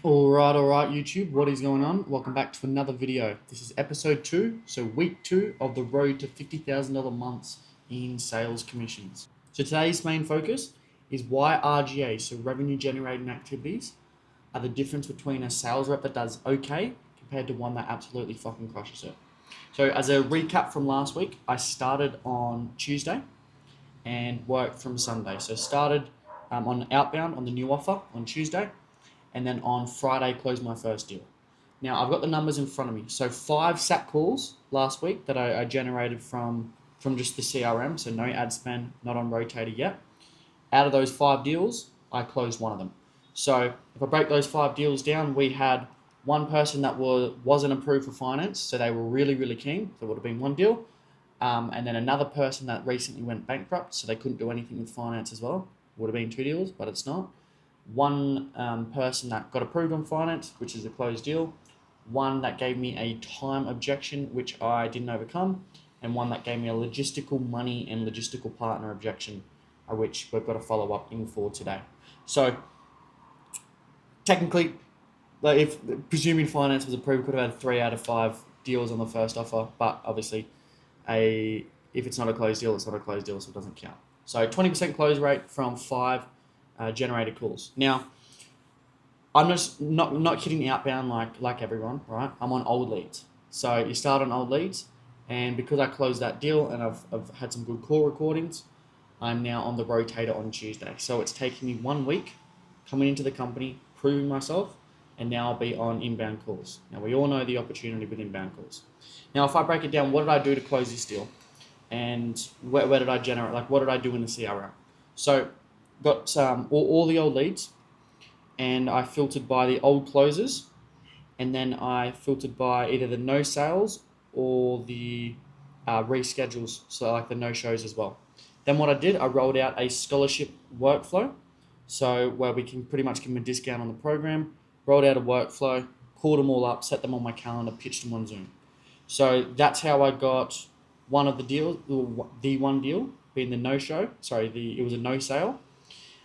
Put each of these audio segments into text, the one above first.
Alright, YouTube, what is going on? Welcome back to another video. This is episode 2, so week 2 of the road to $50,000 months in sales commissions. So today's main focus is why RGA, so revenue generating activities, are the difference between a sales rep that does okay compared to one that absolutely fucking crushes it. So as a recap from last week, I started on Tuesday and worked from Sunday. So started on outbound on the new offer on Tuesday, and then on Friday closed my first deal. Now I've got the numbers in front of me. So 5 SAT calls last week that I generated from just the CRM, so no ad spend, not on Rotator yet. Out of those 5 deals, I closed one of them. So if I break those 5 deals down, we had one person that wasn't approved for finance, so they were really keen. So it would have been one deal. And then another person that recently went bankrupt, so they couldn't do anything with finance as well. Would have been 2 deals, but it's not. One person that got approved on finance, which is a closed deal. One that gave me a time objection, which I didn't overcome. And one that gave me a logistical money and logistical partner objection, which we've got to follow up in for today. So technically, like if presuming finance was approved, could have had 3 out of 5 deals on the first offer, but obviously if it's not a closed deal, it's not a closed deal, so it doesn't count. So 20% close rate from 5 generated calls. Now, I'm just not hitting outbound like everyone, right? I'm on old leads. So you start on old leads, and because I closed that deal and I've had some good call recordings, I'm now on the rotator on Tuesday. So it's taking me 1 week coming into the company, proving myself, and now I'll be on inbound calls. Now, we all know the opportunity with inbound calls. Now, if I break it down, what did I do to close this deal? And where did I generate, like what did I do in the CRM? So got all the old leads, and I filtered by the old closes, and then I filtered by either the no sales or the reschedules, so like the no shows as well. Then what I did, I rolled out a scholarship workflow, so where we can pretty much give them a discount on the program. Rolled out a workflow, called them all up, set them on my calendar, pitched them on Zoom. So that's how I got one of the deals, the one deal being the no show. It was a no sale.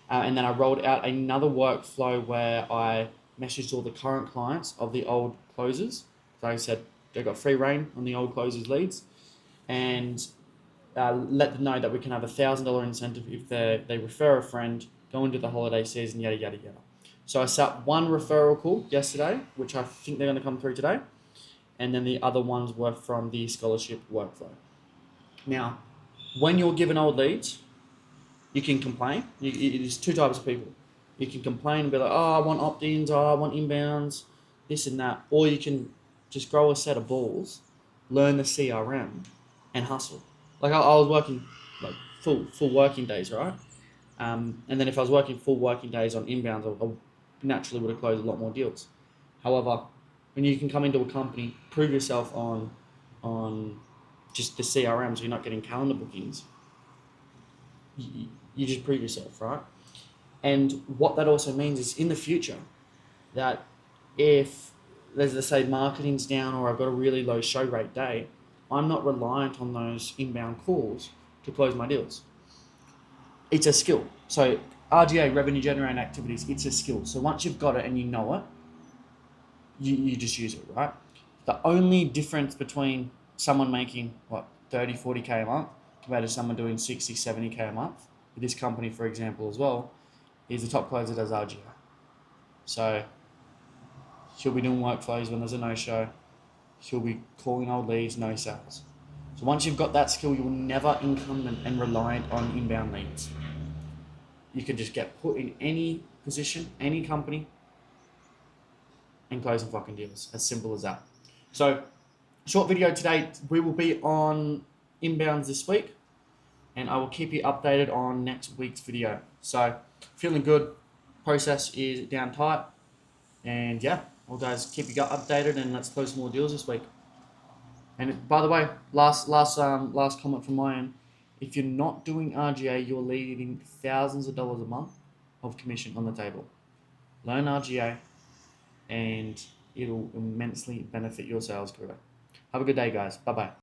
And then I rolled out another workflow where I messaged all the current clients of the old closers. So I said they got free reign on the old closers leads, and let them know that we can have $1,000 incentive if they refer a friend, go into the holiday season, yada yada yada. So I set up one referral call yesterday, which I think they're going to come through today, and then the other ones were from the scholarship workflow. Now, when you're given old leads, you can complain. There's 2 types of people. You can complain and be like, oh, I want opt-ins, oh, I want inbounds, this and that. Or you can just grow a set of balls, learn the CRM, and hustle. Like I was working like full working days, right? And then if I was working full working days on inbounds, I naturally would have closed a lot more deals. However, when you can come into a company, prove yourself on just the CRM, so you're not getting calendar bookings, you just prove yourself, right? And what that also means is in the future that if, let's say, marketing's down or I've got a really low show rate day, I'm not reliant on those inbound calls to close my deals. It's a skill. So RGA, revenue generating activities, it's a skill. So once you've got it and you know it, you just use it, right? The only difference between someone making, 30-40K a month compared to someone doing 60-70K a month, with this company, for example, as well, is the top closer does RGA. So he'll be doing workflows when there's a no-show. He'll be calling old leads, no sales. So once you've got that skill, you'll never incumbent and reliant on inbound leads. You can just get put in any position, any company, and close some fucking deals. As simple as that. So, short video today. We will be on inbounds this week, and I will keep you updated on next week's video. So, feeling good. Process is down tight, and yeah, well guys, keep you updated, and let's close some more deals this week. And by the way, last comment from my end. If you're not doing RGA, you're leaving thousands of dollars a month of commission on the table. Learn RGA, and it'll immensely benefit your sales career. Have a good day, guys. Bye-bye.